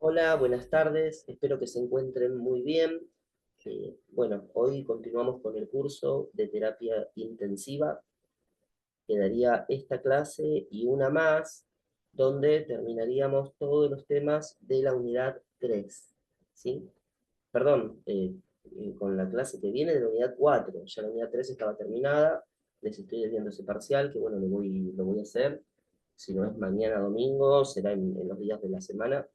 Hola, buenas tardes, espero que se encuentren muy bien. Bueno, hoy continuamos con el curso de terapia intensiva. Quedaría esta clase y una más, donde terminaríamos todos los temas de la unidad 3, ¿sí? Perdón, con la clase que viene de la unidad 4. Ya la unidad 3 estaba terminada, les estoy debiendo ese parcial, que bueno, lo voy a hacer. Si no es mañana domingo, será en los días de la semana.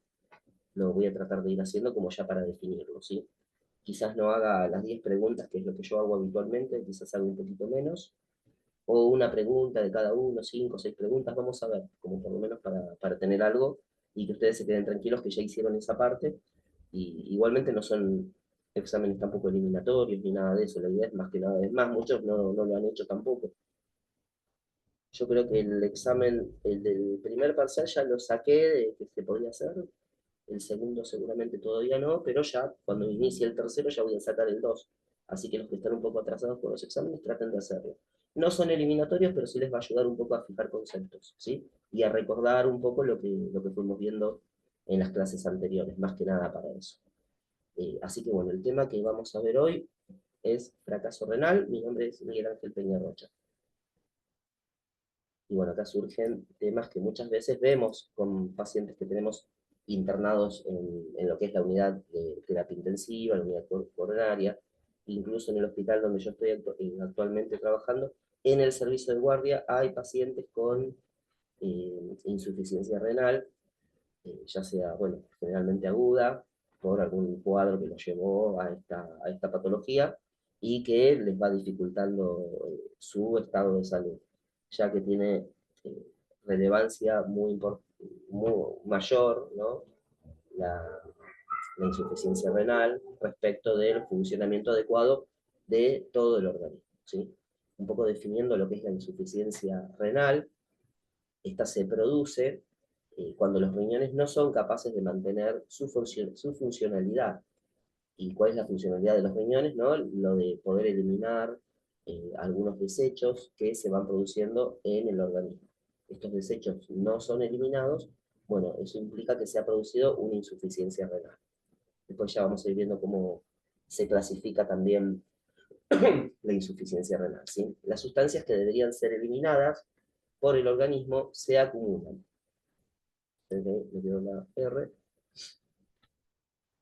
Lo voy a tratar de ir haciendo como ya para definirlo, ¿sí? Quizás no haga las 10 preguntas, que es lo que yo hago habitualmente, quizás haga un poquito menos, o una pregunta de cada uno, 5 o 6 preguntas, vamos a ver, como por lo menos para tener algo, y que ustedes se queden tranquilos que ya hicieron esa parte, y igualmente no son exámenes tampoco eliminatorios ni nada de eso, la idea es más que nada, es más, muchos no lo han hecho tampoco. Yo creo que el examen, el del primer parcial ya lo saqué de que se podía hacer, el segundo seguramente todavía no, pero ya cuando inicie el tercero ya voy a sacar el 2. Así que los que están un poco atrasados con los exámenes traten de hacerlo. No son eliminatorios, pero sí les va a ayudar un poco a fijar conceptos, ¿sí? Y a recordar un poco lo que fuimos viendo en las clases anteriores, más que nada para eso. Así que bueno, el tema que vamos a ver hoy es fracaso renal. Mi nombre es Miguel Ángel Peñarrocha. Y bueno, acá surgen temas que muchas veces vemos con pacientes que tenemos internados en lo que es la unidad de terapia intensiva, la unidad coronaria, incluso en el hospital donde yo estoy actualmente trabajando, en el servicio de guardia hay pacientes con insuficiencia renal, ya sea, bueno, generalmente aguda, por algún cuadro que los llevó a esta patología, y que les va dificultando su estado de salud, ya que tiene eh, relevancia muy mayor, ¿no? la, la insuficiencia renal respecto del funcionamiento adecuado de todo el organismo, ¿sí? Un poco definiendo lo que es la insuficiencia renal. Esta se produce cuando los riñones no son capaces de mantener su funcionalidad. ¿Y cuál es la funcionalidad de los riñones? ¿No? Lo de poder eliminar algunos desechos que se van produciendo en el organismo. Estos desechos no son eliminados, bueno, eso implica que se ha producido una insuficiencia renal. Después ya vamos a ir viendo cómo se clasifica también la insuficiencia renal, ¿sí? Las sustancias que deberían ser eliminadas por el organismo se acumulan. Le dio la R,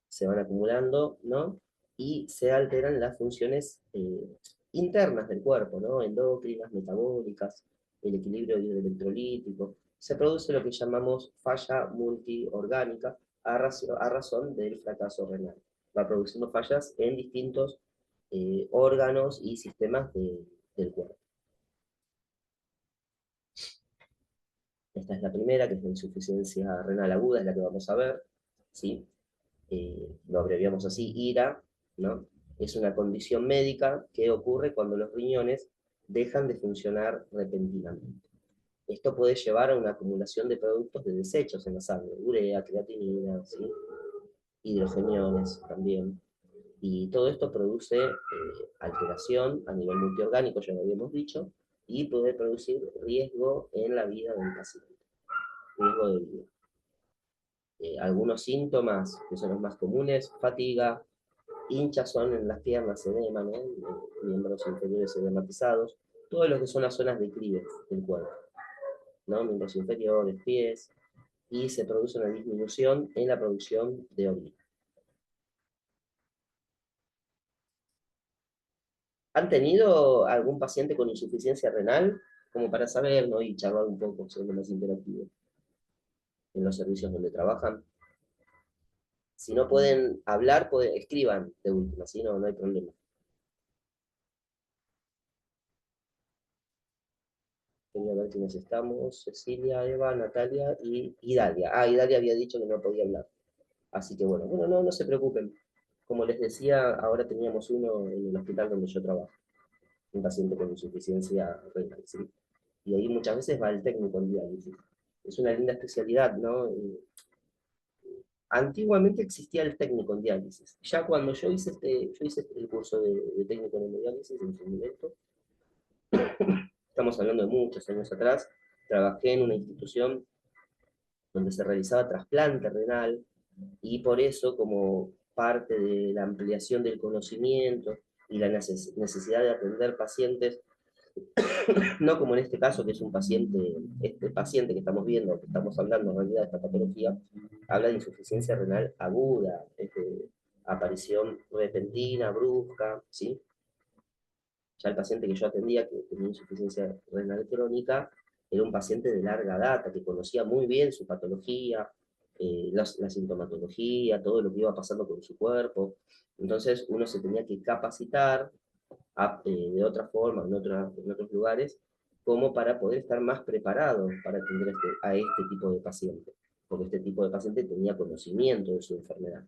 se van acumulando, ¿no? Y se alteran las funciones internas del cuerpo, ¿no? Endocrinas, metabólicas, el equilibrio hidroelectrolítico. Se produce lo que llamamos falla multiorgánica a razón del fracaso renal. Va produciendo fallas en distintos órganos y sistemas del cuerpo. Esta es la primera, que es la insuficiencia renal aguda, es la que vamos a ver, ¿sí? Lo abreviamos así, IRA, ¿no? Es una condición médica que ocurre cuando los riñones dejan de funcionar repentinamente. Esto puede llevar a una acumulación de productos de desechos en la sangre, urea, creatinina, ¿sí? Hidrogeniones también. Y todo esto produce alteración a nivel multiorgánico, ya lo habíamos dicho, y puede producir riesgo en la vida del paciente, riesgo de vida. Algunos síntomas que son los más comunes: fatiga, hinchazón en las piernas, edema, ¿no? Miembros inferiores edematizados, todo lo que son las zonas de Cleave del cuerpo, ¿no? Miembros inferiores, pies, y se produce una disminución en la producción de orina. ¿Han tenido algún paciente con insuficiencia renal? Como para saber, ¿no? Y charlar un poco, ser más interactivo en los servicios donde trabajan. Si no pueden hablar, escriban de última, si no, no hay problema. Quería ver quiénes estamos: Cecilia, Eva, Natalia y Dalia. Ah, y Dalia había dicho que no podía hablar. Así que bueno, no se preocupen. Como les decía, ahora teníamos uno en el hospital donde yo trabajo, un paciente con insuficiencia renal, ¿sí? Y ahí muchas veces va el técnico en diálisis. Es una linda especialidad, ¿no? Antiguamente existía el técnico en diálisis. Ya cuando yo hice el curso de técnico en hemodiálisis en su momento, estamos hablando de muchos años atrás, trabajé en una institución donde se realizaba trasplante renal, y por eso, como parte de la ampliación del conocimiento y la necesidad de atender pacientes, no como en este caso, que es un paciente, este paciente que estamos viendo, que estamos hablando en realidad de esta patología, habla de insuficiencia renal aguda, es de aparición repentina, brusca, ¿sí? Ya el paciente que yo atendía, que tenía insuficiencia renal crónica, era un paciente de larga data, que conocía muy bien su patología, la sintomatología, todo lo que iba pasando con su cuerpo. Entonces uno se tenía que capacitar de otra forma, en otros lugares, como para poder estar más preparado para atender a este tipo de paciente, porque este tipo de paciente tenía conocimiento de su enfermedad,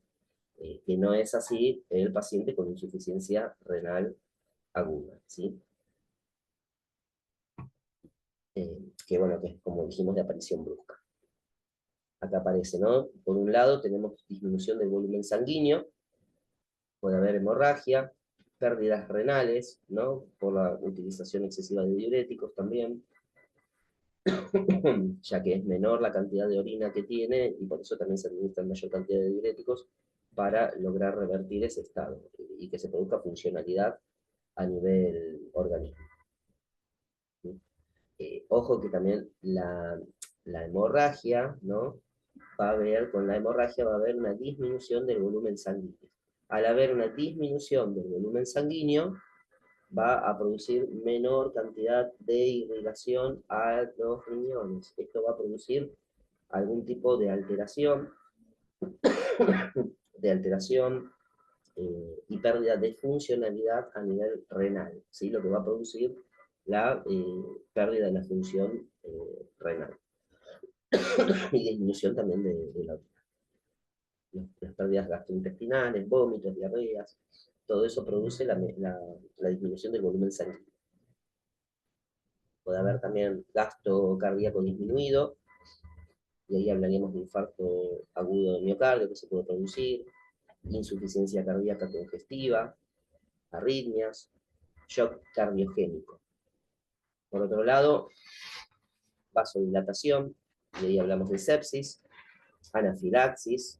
que no es así el paciente con insuficiencia renal aguda, ¿sí? Que bueno, que es como dijimos de aparición brusca. Acá aparece, ¿no? Por un lado tenemos disminución del volumen sanguíneo, puede haber hemorragia, pérdidas renales, ¿no? Por la utilización excesiva de diuréticos también, ya que es menor la cantidad de orina que tiene y por eso también se administra mayor cantidad de diuréticos para lograr revertir ese estado y que se produzca funcionalidad a nivel organismo. Ojo que también la hemorragia, ¿no? Con la hemorragia va a haber una disminución del volumen sanguíneo. Al haber una disminución del volumen sanguíneo, va a producir menor cantidad de irrigación a los riñones. Esto va a producir algún tipo de alteración y pérdida de funcionalidad a nivel renal, ¿sí? Lo que va a producir la pérdida de la función renal y disminución también de las pérdidas gastrointestinales, vómitos, diarreas, todo eso produce la disminución del volumen sanguíneo. Puede haber también gasto cardíaco disminuido, y ahí hablaríamos de infarto agudo de miocardio que se puede producir, insuficiencia cardíaca congestiva, arritmias, shock cardiogénico. Por otro lado, vasodilatación, y ahí hablamos de sepsis, anafilaxis,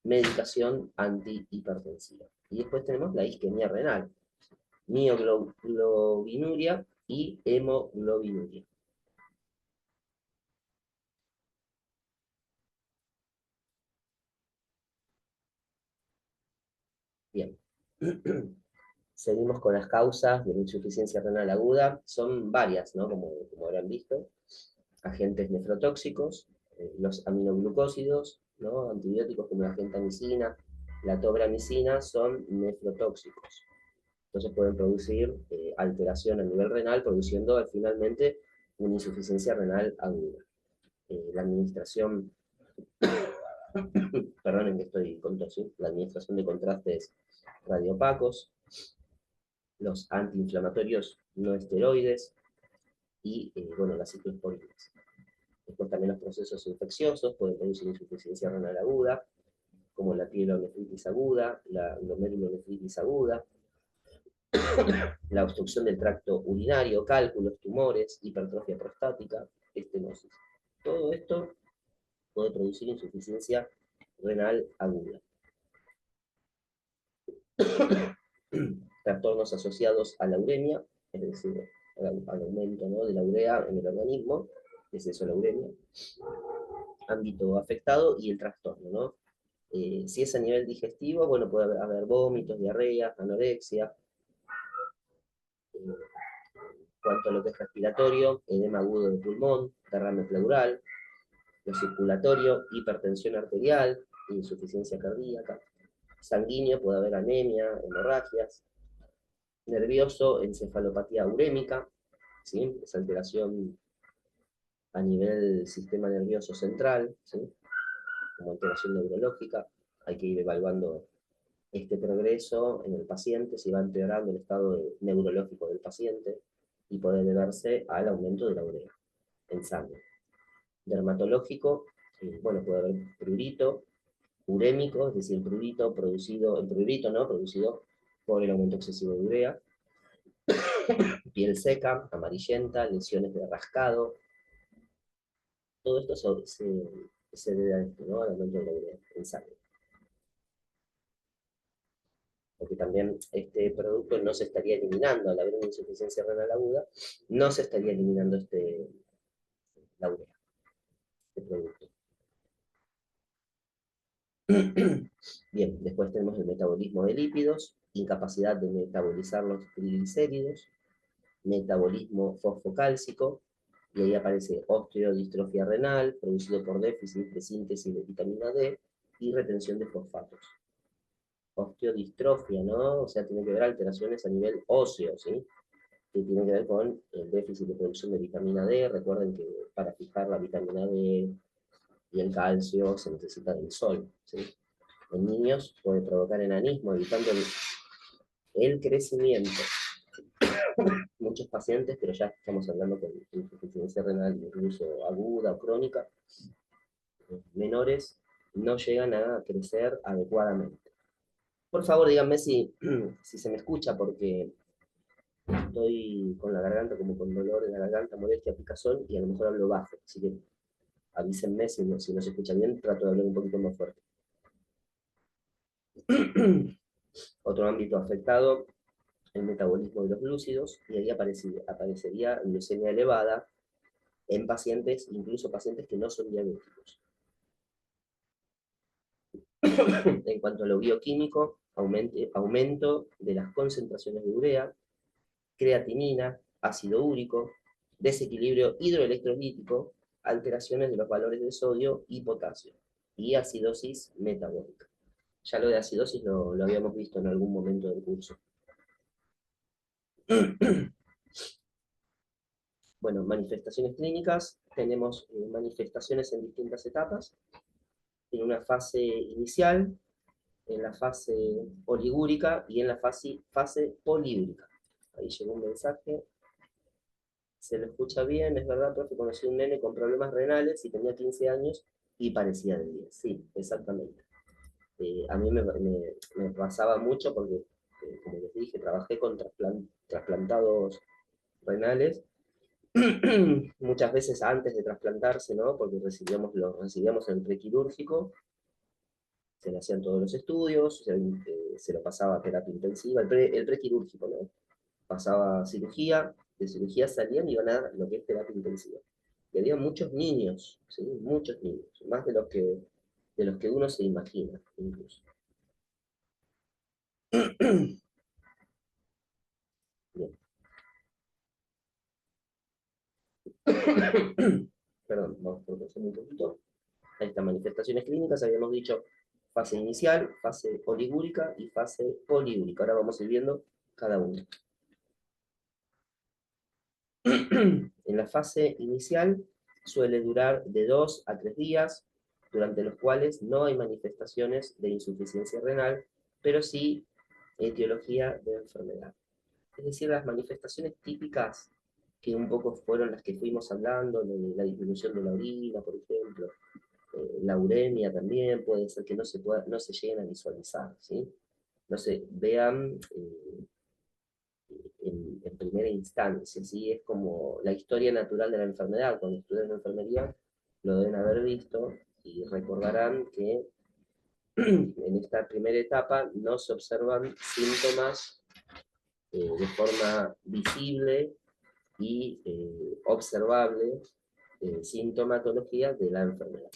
medicación antihipertensiva. Y después tenemos la isquemia renal, mioglobinuria y hemoglobinuria. Bien. Seguimos con las causas de la insuficiencia renal aguda. Son varias, ¿no? Como habrán visto. Agentes nefrotóxicos, los aminoglucósidos, ¿no? Antibióticos como la gentamicina, la tobramicina, son nefrotóxicos. Entonces pueden producir alteración a nivel renal, produciendo finalmente una insuficiencia renal aguda. La administración, perdonen que estoy con tos, ¿sí? La administración de contrastes radiopacos, los antiinflamatorios no esteroides y, bueno, las ciclosporinas. Después también los procesos infecciosos pueden producir insuficiencia renal aguda, como la pielonefritis aguda, la glomerulonefritis aguda, la obstrucción del tracto urinario, cálculos, tumores, hipertrofia prostática, estenosis. Todo esto puede producir insuficiencia renal aguda. Trastornos asociados a la uremia, es decir, al aumento, ¿no?, de la urea en el organismo, es eso la uremia, ámbito afectado y el trastorno, ¿no? Si es a nivel digestivo, bueno, puede haber vómitos, diarrea, anorexia. En cuanto a lo que es respiratorio, edema agudo de pulmón, derrame pleural. Lo circulatorio, hipertensión arterial, insuficiencia cardíaca. Sanguíneo, puede haber anemia, hemorragias. Nervioso, encefalopatía urémica, ¿sí? Esa alteración a nivel sistema nervioso central, ¿sí? Como alteración neurológica. Hay que ir evaluando este progreso en el paciente, si va empeorando el estado neurológico del paciente, y puede deberse al aumento de la urea en sangre. Dermatológico, bueno, puede haber prurito, urémico, es decir, el prurito, ¿no?, producido por el aumento excesivo de urea, piel seca, amarillenta, lesiones de rascado. Todo esto se debe a esto, ¿no? Al aumento de la urea en sangre. Porque también este producto no se estaría eliminando, al haber una insuficiencia renal aguda, no se estaría eliminando la urea, este producto. Bien, después tenemos el metabolismo de lípidos, incapacidad de metabolizar los triglicéridos, metabolismo fosfocálcico, y ahí aparece osteodistrofia renal, producido por déficit de síntesis de vitamina D y retención de fosfatos. Osteodistrofia, ¿no? O sea, tiene que ver alteraciones a nivel óseo, ¿sí? Que tiene que ver con el déficit de producción de vitamina D. Recuerden que para fijar la vitamina D y el calcio se necesita del sol, ¿sí? En niños puede provocar enanismo, evitando el crecimiento. Muchos pacientes, pero ya estamos hablando con insuficiencia renal, incluso aguda o crónica, menores, no llegan a crecer adecuadamente. Por favor, díganme si se me escucha, porque estoy con la garganta, como con dolor de la garganta, molestia, picazón, y a lo mejor hablo bajo. Así que avísenme si no se escucha bien, trato de hablar un poquito más fuerte. Otro ámbito afectado, el metabolismo de los glúcidos, y ahí aparecería glucemia elevada en pacientes, incluso pacientes que no son diabéticos. En cuanto a lo bioquímico, aumento de las concentraciones de urea, creatinina, ácido úrico, desequilibrio hidroelectrolítico, alteraciones de los valores de sodio y potasio, y acidosis metabólica. Ya lo de acidosis lo habíamos visto en algún momento del curso. Bueno, manifestaciones clínicas, tenemos manifestaciones en distintas etapas, en una fase inicial, en la fase oligúrica y en la fase políurica. Ahí llegó un mensaje. Se lo escucha bien, es verdad, profe, conocí un nene con problemas renales y tenía 15 años y parecía de 10. Sí, exactamente. A mí me pasaba mucho porque, como les dije, trabajé con trasplantados renales, muchas veces antes de trasplantarse, ¿no? Porque los recibíamos en el prequirúrgico, se le hacían todos los estudios, se lo pasaba a terapia intensiva, el prequirúrgico, ¿no? Pasaba cirugía, de cirugía salían y iban a dar lo que es terapia intensiva. Y había muchos niños, ¿sí? Muchos niños, más de los que uno se imagina, incluso. Bien. Perdón, vamos por un poquito. Ahí están manifestaciones clínicas, habíamos dicho fase inicial, fase oligúrica y fase poliúrica. Ahora vamos a ir viendo cada uno. En la fase inicial suele durar de 2 a 3 días, durante los cuales no hay manifestaciones de insuficiencia renal, pero sí etiología de enfermedad. Es decir, las manifestaciones típicas que un poco fueron las que fuimos hablando, de la disminución de la orina, por ejemplo, la uremia también, puede ser que no se lleguen a visualizar, ¿sí? No se vean en primera instancia, ¿sí? Es como la historia natural de la enfermedad. Cuando estudian la enfermería lo deben haber visto y recordarán que en esta primera etapa no se observan síntomas de forma visible y observable, sintomatología de la enfermedad.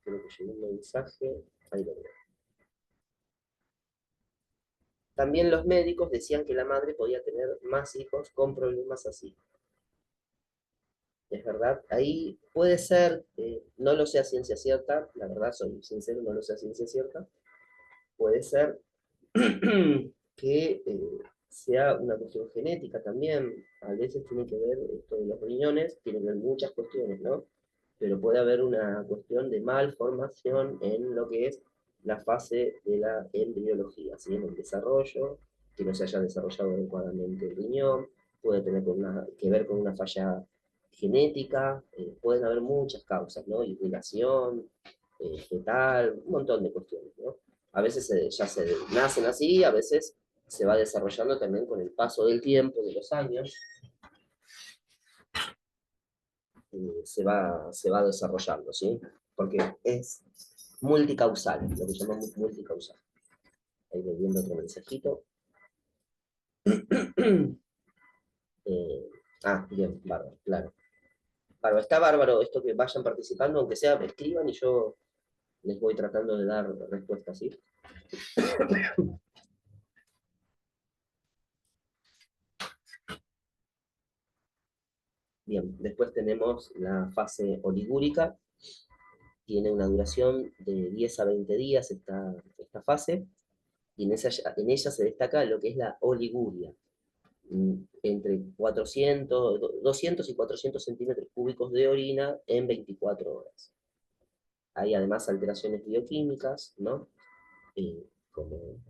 Creo que llegó un mensaje, ahí lo veo. También los médicos decían que la madre podía tener más hijos con problemas así. Es verdad, ahí puede ser, no lo sé a ciencia cierta, la verdad soy sincero, no lo sé a ciencia cierta, puede ser que sea una cuestión genética también, a veces tiene que ver esto de los riñones, tiene que ver muchas cuestiones, ¿no? Pero puede haber una cuestión de malformación en lo que es la fase de la embriología, ¿sí? En el desarrollo, que no se haya desarrollado adecuadamente el riñón, puede tener que ver con una falla genética, pueden haber muchas causas, ¿no? Irrigación, fetal, un montón de cuestiones, ¿no? A veces ya se nacen así, a veces se va desarrollando también con el paso del tiempo, de los años. se va desarrollando, ¿sí? Porque es multicausal, lo que llamamos multicausal. Ahí voy viendo otro mensajito. Bien, bárbaro, claro. Bárbaro, está bárbaro esto que vayan participando, aunque sea, escriban y yo les voy tratando de dar respuestas, ¿sí? Bien, después tenemos la fase oligúrica, tiene una duración de 10 a 20 días esta fase, y en ella se destaca lo que es la oliguria, entre 200 y 400 centímetros cúbicos de orina en 24 horas. Hay además alteraciones bioquímicas, ¿no? Como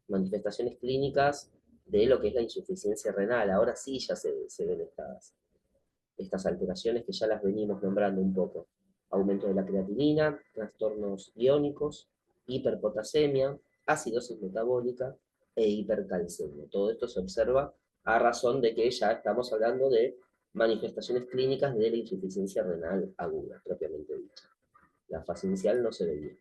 manifestaciones clínicas de lo que es la insuficiencia renal. Ahora sí ya se ven estas alteraciones que ya las venimos nombrando un poco. Aumento de la creatinina, trastornos iónicos, hiperpotasemia, acidosis metabólica e hipercalcemia. Todo esto se observa a razón de que ya estamos hablando de manifestaciones clínicas de la insuficiencia renal aguda, propiamente dicha. La fase inicial no se veía.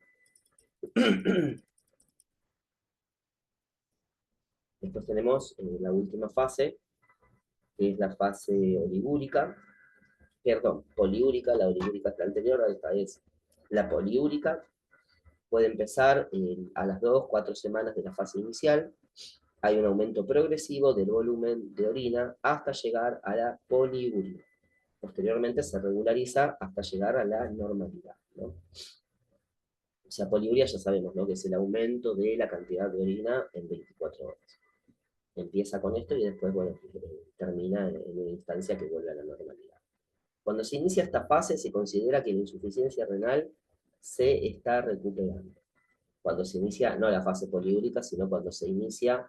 Después tenemos la última fase, que es la fase oligúrica, perdón, poliúrica, la oligúrica es la anterior, esta es la poliúrica, puede empezar a las 2, 4 semanas de la fase inicial, hay un aumento progresivo del volumen de orina hasta llegar a la poliuria. Posteriormente se regulariza hasta llegar a la normalidad, ¿no? O sea, poliuria ya sabemos, ¿no? Que es el aumento de la cantidad de orina en 24 horas. Empieza con esto y después, bueno, termina en una instancia que vuelve a la normalidad. Cuando se inicia esta fase se considera que la insuficiencia renal se está recuperando. Cuando se inicia, no la fase poliúrica, sino cuando se inicia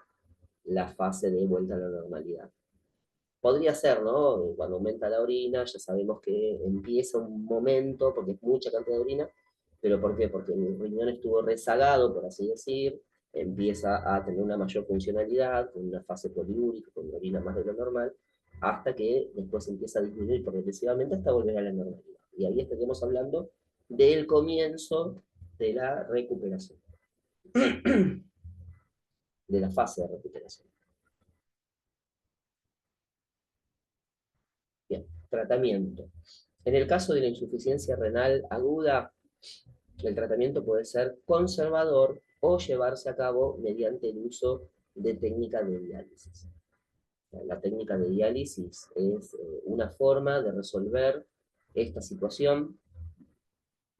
la fase de vuelta a la normalidad. Podría ser, ¿no? Cuando aumenta la orina, ya sabemos que empieza un momento, porque es mucha cantidad de orina, pero ¿por qué? Porque el riñón estuvo rezagado, por así decir, empieza a tener una mayor funcionalidad, con una fase poliúrica, con orina más de lo normal, hasta que después empieza a disminuir progresivamente hasta volver a la normalidad. Y ahí estaríamos hablando del comienzo de la recuperación, de la fase de recuperación. Bien, tratamiento. En el caso de la insuficiencia renal aguda, el tratamiento puede ser conservador o llevarse a cabo mediante el uso de técnica de diálisis. La técnica de diálisis es una forma de resolver esta situación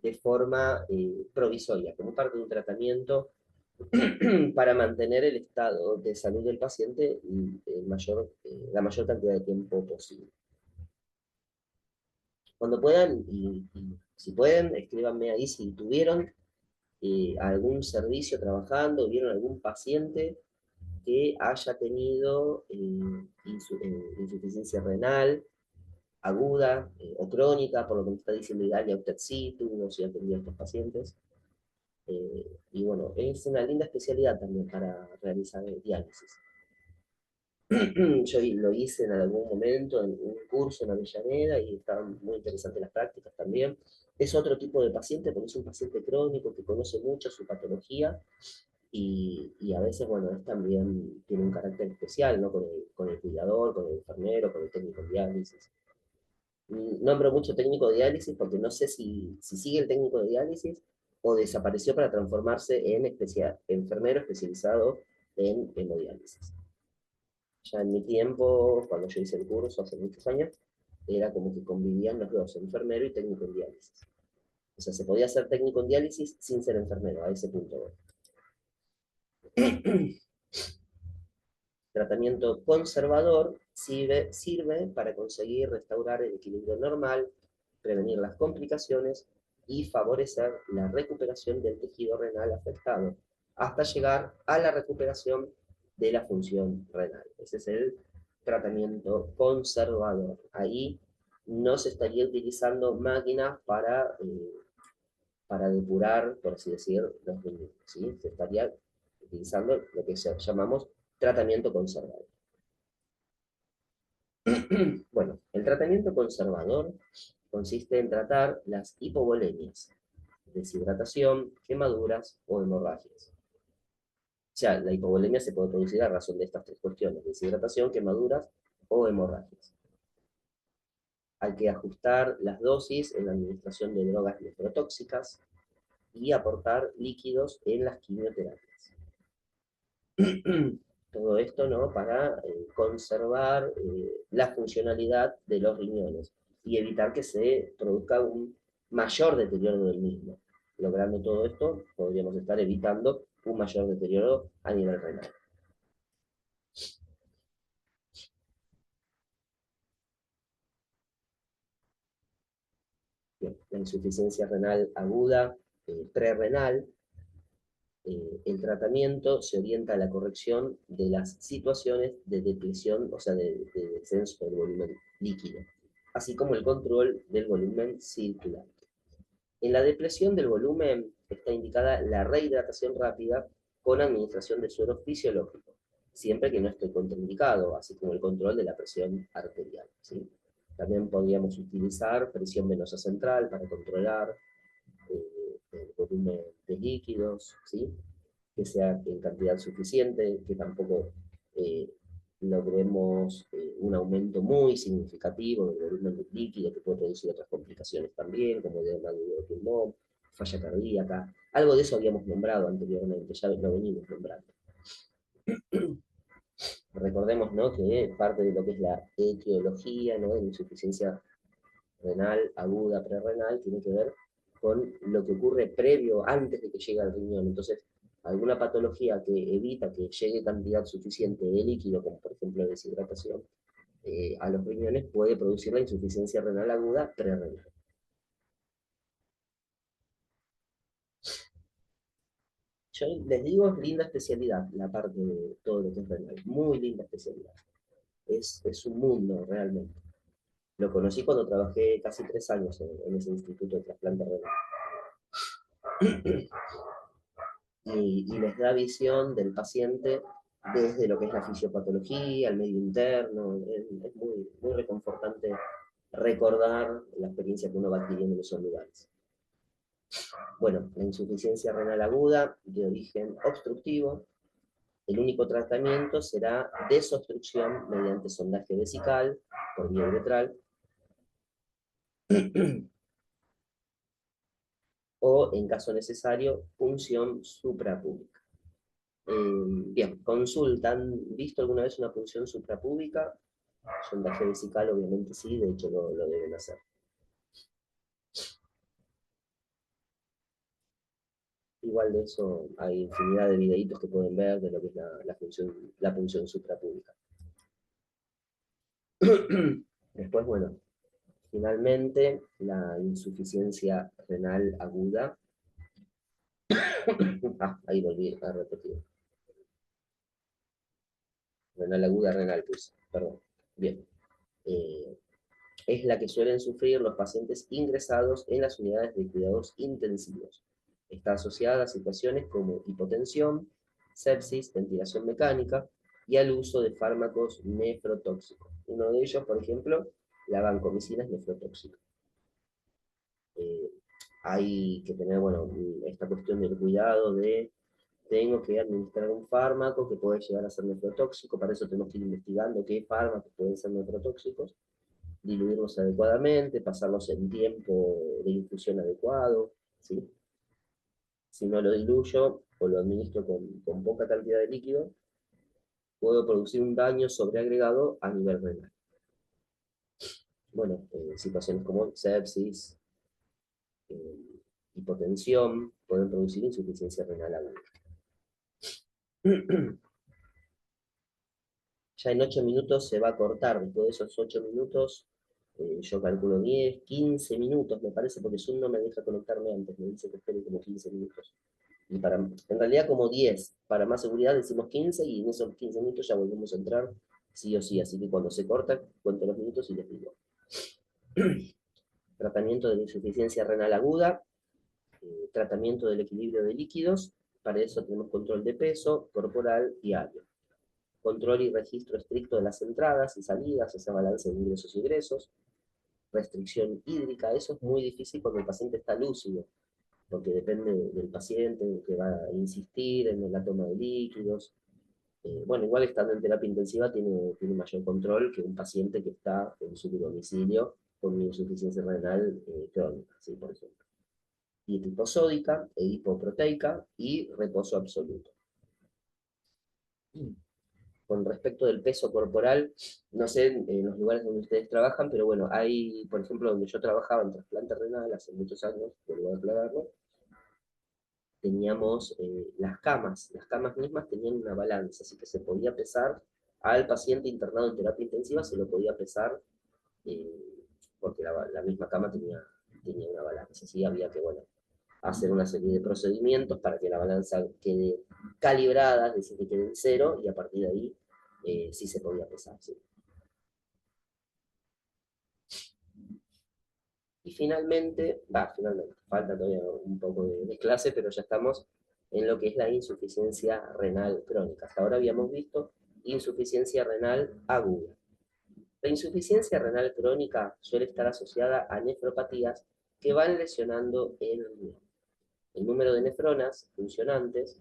de forma provisoria, como parte de un tratamiento para mantener el estado de salud del paciente la mayor cantidad de tiempo posible. Cuando puedan, y si pueden, escríbanme ahí si tuvieron algún servicio trabajando, vieron algún paciente que haya tenido insuficiencia renal aguda o crónica, por lo que me está diciendo Idalia Octaxitu, no sé si ha tenido estos pacientes. Y bueno, es una linda especialidad también para realizar diálisis. Yo lo hice en algún momento en un curso en Avellaneda y estaban muy interesantes las prácticas también. Es otro tipo de paciente porque es un paciente crónico que conoce mucho su patología y a veces, bueno, es también tiene un carácter especial, ¿no? Con el cuidador, con el enfermero, con el técnico de diálisis. Nombro mucho técnico de diálisis porque no sé si sigue el técnico de diálisis o desapareció para transformarse en enfermero especializado en hemodiálisis. Ya en mi tiempo, cuando yo hice el curso hace muchos años, era como que convivían los dos, enfermero y técnico en diálisis. O sea, se podía ser técnico en diálisis sin ser enfermero, a ese punto. Tratamiento conservador sirve para conseguir restaurar el equilibrio normal, prevenir las complicaciones y favorecer la recuperación del tejido renal afectado, hasta llegar a la recuperación de la función renal. Ese es el tratamiento conservador. Ahí no se estaría utilizando máquinas para depurar, por así decir, los riñones, ¿sí? Se estaría utilizando lo que llamamos tratamiento conservador. Bueno, el tratamiento conservador consiste en tratar las hipovolemias, deshidratación, quemaduras o hemorragias. O sea, la hipovolemia se puede producir a razón de estas tres cuestiones: deshidratación, quemaduras o hemorragias. Hay que ajustar las dosis en la administración de drogas nefrotóxicas y aportar líquidos en las quimioterapias. Todo esto, ¿no?, para conservar la funcionalidad de los riñones y evitar que se produzca un mayor deterioro del mismo. Logrando todo esto, podríamos estar evitando un mayor deterioro a nivel renal. Bien, la insuficiencia renal aguda, prerrenal, el tratamiento se orienta a la corrección de las situaciones de depresión, o sea, de descenso del volumen líquido, así como el control del volumen circulante. En la depresión del volumen está indicada la rehidratación rápida con administración de suero fisiológico, siempre que no esté contraindicado, así como el control de la presión arterial, ¿sí? También podríamos utilizar presión venosa central para controlar el volumen de líquidos, ¿sí?, que sea en cantidad suficiente, que tampoco eh, logremos un aumento muy significativo del volumen de líquido, que puede producir otras complicaciones también, como edema de pulmón, falla cardíaca. Algo de eso habíamos nombrado anteriormente, ya lo venimos nombrando. Recordemos, ¿no?, que parte de lo que es la etiología, ¿no?, de la insuficiencia renal aguda, prerrenal, tiene que ver con lo que ocurre previo, antes de que llegue al riñón. Entonces, alguna patología que evita que llegue cantidad suficiente de líquido, como por ejemplo deshidratación, a los riñones, puede producir la insuficiencia renal aguda prerrenal. Yo les digo, es linda especialidad la parte de todo lo que es renal, muy linda especialidad. Es un mundo realmente. Lo conocí cuando trabajé casi 3 años en ese instituto de trasplante renal. Y les da visión del paciente desde lo que es la fisiopatología, el medio interno. Es muy, muy reconfortante recordar la experiencia que uno va adquiriendo en esos lugares. Bueno, la insuficiencia renal aguda de origen obstructivo, el único tratamiento será desobstrucción mediante sondaje vesical por vía uretral o, en caso necesario, punción suprapúbica. Bien, consulta, ¿han visto alguna vez una punción suprapúbica? Sondaje vesical, obviamente sí, de hecho lo deben hacer. Igual de eso hay infinidad de videitos que pueden ver de lo que es la punción suprapúbica. Después, bueno, finalmente la insuficiencia renal aguda. Ahí volví a repetir. Renal aguda, renal pus, perdón. Bien. Eh, es la que suelen sufrir los pacientes ingresados en las unidades de cuidados intensivos. Está asociada a situaciones como hipotensión, sepsis, ventilación mecánica y al uso de fármacos nefrotóxicos. Uno de ellos, por ejemplo, la vancomicina es nefrotóxica. Eh, hay que tener, bueno, esta cuestión del cuidado de tengo que administrar un fármaco que puede llegar a ser nefrotóxico, para eso tenemos que ir investigando qué fármacos pueden ser nefrotóxicos, diluirlos adecuadamente, pasarlos en tiempo de infusión adecuado, ¿sí? Si no lo diluyo o lo administro con poca cantidad de líquido, puedo producir un daño sobreagregado a nivel renal. Bueno, situaciones como sepsis, hipotensión, pueden producir insuficiencia renal aguda. Ya en 8 minutos se va a cortar, después de esos 8 minutos, yo calculo 10, 15 minutos, me parece, porque Zoom no me deja conectarme antes, me dice que espere como 15 minutos. Y en realidad como 10, para más seguridad decimos 15 y en esos 15 minutos ya volvemos a entrar sí o sí, así que cuando se corta, cuento los minutos y les digo. Tratamiento de la insuficiencia renal aguda, tratamiento del equilibrio de líquidos, para eso tenemos control de peso corporal diario. Control y registro estricto de las entradas y salidas, esa balance de ingresos y egresos, restricción hídrica. Eso es muy difícil cuando el paciente está lúcido, porque depende del paciente que va a insistir en la toma de líquidos. Bueno, igual estando en terapia intensiva tiene mayor control que un paciente que está en su domicilio con una insuficiencia renal crónica, ¿sí? Por ejemplo. Dieta hiposódica e hipoproteica y reposo absoluto. Con respecto del peso corporal, no sé en los lugares donde ustedes trabajan, pero bueno, hay, por ejemplo, donde yo trabajaba en trasplante renal hace muchos años, vuelvo a aclararlo, teníamos las camas mismas tenían una balanza, así que se podía pesar al paciente internado en terapia intensiva, se lo podía pesar, porque la misma cama tenía una balanza, así había que, bueno, hacer una serie de procedimientos para que la balanza quede calibrada, es decir, que quede en cero, y a partir de ahí sí se podía pesar, ¿sí? Y finalmente, falta todavía un poco de clase, pero ya estamos en lo que es la insuficiencia renal crónica. Hasta ahora habíamos visto insuficiencia renal aguda. La insuficiencia renal crónica suele estar asociada a nefropatías que van lesionando el riñón. El número de nefronas funcionantes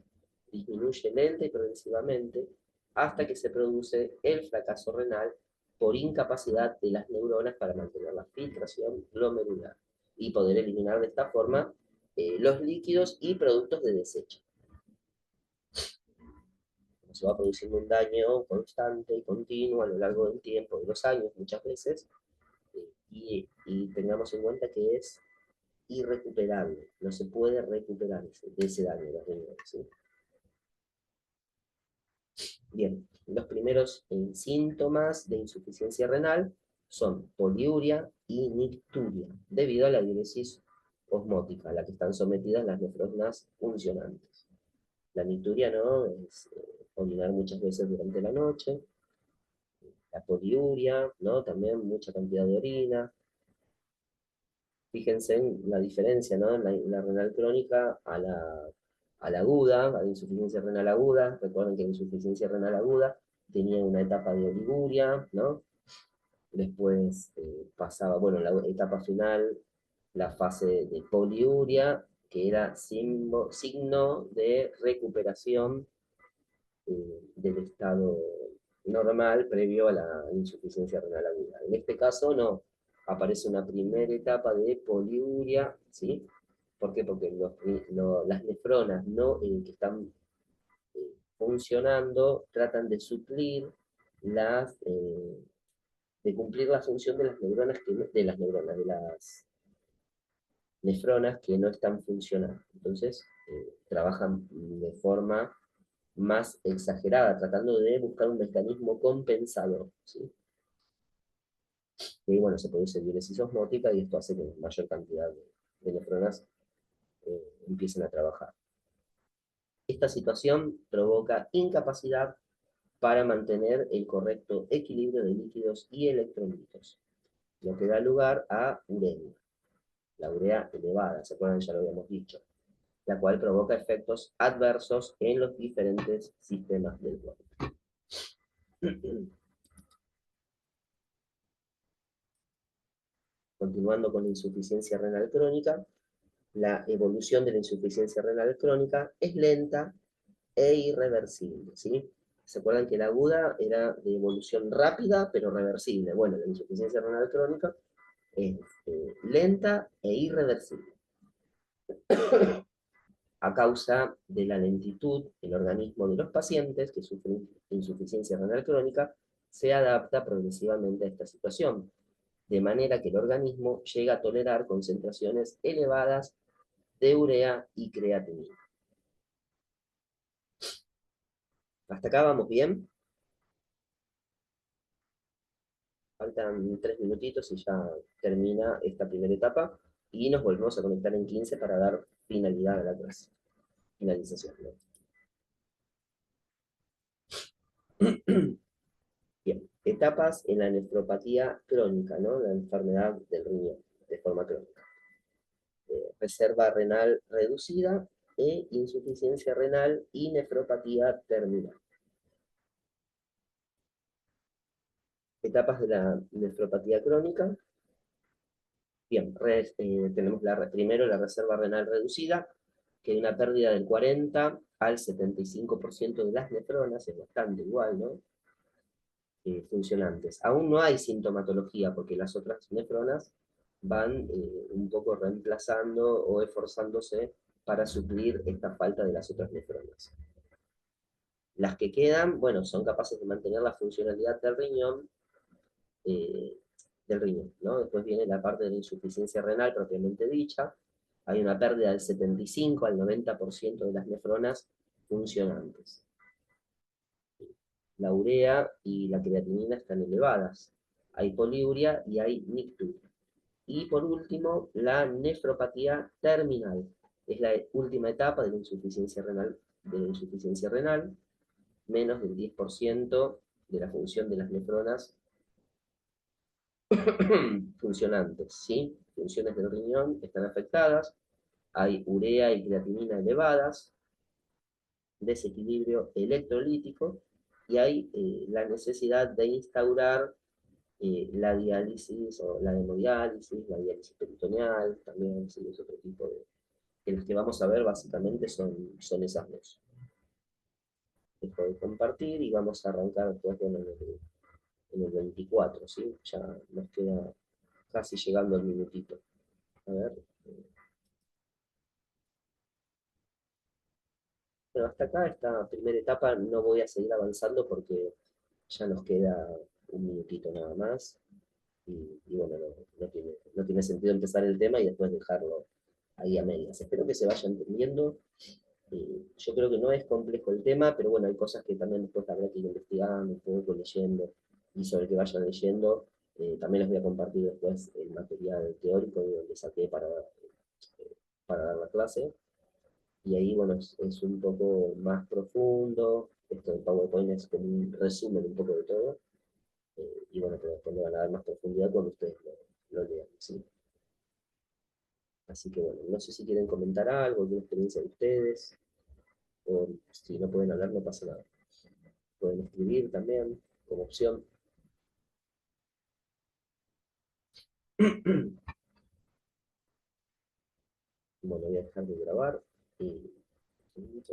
disminuye lenta y progresivamente hasta que se produce el fracaso renal por incapacidad de las neuronas para mantener la filtración glomerular y poder eliminar de esta forma los líquidos y productos de desecho. Se va produciendo un daño constante y continuo a lo largo del tiempo, de los años muchas veces, y tengamos en cuenta que es irrecuperable, no se puede recuperar de ese daño de los riñones, ¿sí? Bien, los primeros síntomas de insuficiencia renal son poliuria y nicturia, debido a la diuresis osmótica a la que están sometidas las nefronas funcionantes. La nicturia, ¿no?, es orinar muchas veces durante la noche. La poliuria, ¿no?, también mucha cantidad de orina. Fíjense en la diferencia, ¿no?, la renal crónica a la aguda, a la insuficiencia renal aguda. Recuerden que la insuficiencia renal aguda tenía una etapa de oliguria, ¿no? Después pasaba, bueno, la etapa final, la fase de poliuria, que era signo de recuperación del estado normal previo a la insuficiencia renal aguda. En este caso no, aparece una primera etapa de poliuria, ¿sí? ¿Por qué? Porque las nefronas no, que están funcionando tratan de suplir de cumplir la función de las neuronas, de las nefronas que no están funcionando. Entonces, trabajan de forma más exagerada, tratando de buscar un mecanismo compensador, ¿sí? Y bueno, se produce diuresis osmótica y esto hace que mayor cantidad de nefronas empiecen a trabajar. Esta situación provoca incapacidad para mantener el correcto equilibrio de líquidos y electrolitos, lo que da lugar a uremia, la urea elevada, ¿se acuerdan? Ya lo habíamos dicho, la cual provoca efectos adversos en los diferentes sistemas del cuerpo. Continuando con la insuficiencia renal crónica, la evolución de la insuficiencia renal crónica es lenta e irreversible, ¿sí? ¿Se acuerdan que la aguda era de evolución rápida pero reversible? Bueno, la insuficiencia renal crónica es lenta e irreversible. A causa de la lentitud, el organismo de los pacientes que sufren insuficiencia renal crónica se adapta progresivamente a esta situación, de manera que el organismo llega a tolerar concentraciones elevadas de urea y creatinina. ¿Hasta acá vamos bien? Faltan 3 minutitos y ya termina esta primera etapa y nos volvemos a conectar en 15 para dar finalidad a la clase. Finalización, ¿no? Bien, etapas en la nefropatía crónica, ¿no? La enfermedad del riñón de forma crónica. Reserva renal reducida e insuficiencia renal y nefropatía terminal. Etapas de la nefropatía crónica. Bien, tenemos primero la reserva renal reducida, que hay una pérdida del 40 al 75% de las nefronas, es bastante igual, ¿no? Funcionantes. Aún no hay sintomatología porque las otras nefronas van un poco reemplazando o esforzándose para suplir esta falta de las otras nefronas. Las que quedan, bueno, son capaces de mantener la funcionalidad eh, del riñón, ¿no? Después viene la parte de la insuficiencia renal propiamente dicha. Hay una pérdida del 75 al 90% de las nefronas funcionantes. La urea y la creatinina están elevadas. Hay poliuria y hay nicturia. Y por último, la nefropatía terminal. Es la última etapa de la insuficiencia renal, menos del 10% de la función de las nefronas funcionantes, ¿sí? Funciones del riñón están afectadas, hay urea y creatinina elevadas, desequilibrio electrolítico, y hay la necesidad de instaurar la diálisis o la hemodiálisis, la diálisis peritoneal, también, sí, es otro tipo de... Que las que vamos a ver básicamente son esas dos. Dejo de compartir y vamos a arrancar después en el 24, ¿sí? Ya nos queda casi llegando al minutito. A ver. Pero hasta acá, esta primera etapa, no voy a seguir avanzando porque ya nos queda un minutito nada más. Y bueno, no tiene sentido empezar el tema y después dejarlo ahí a medias. Espero que se vaya entendiendo. Yo creo que no es complejo el tema, pero bueno, hay cosas que también después habrá que ir investigando, un poco leyendo, y sobre el que vayan leyendo, también les voy a compartir después el material teórico de donde saqué para dar la clase, y ahí, bueno, es un poco más profundo, esto de PowerPoint es como un resumen un poco de todo, y bueno, pero después le van a dar más profundidad cuando ustedes lo lean, ¿sí? Así que bueno, no sé si quieren comentar algo, alguna experiencia de ustedes, o si no pueden hablar, no pasa nada. Pueden escribir también, como opción. Bueno, voy a dejar de grabar y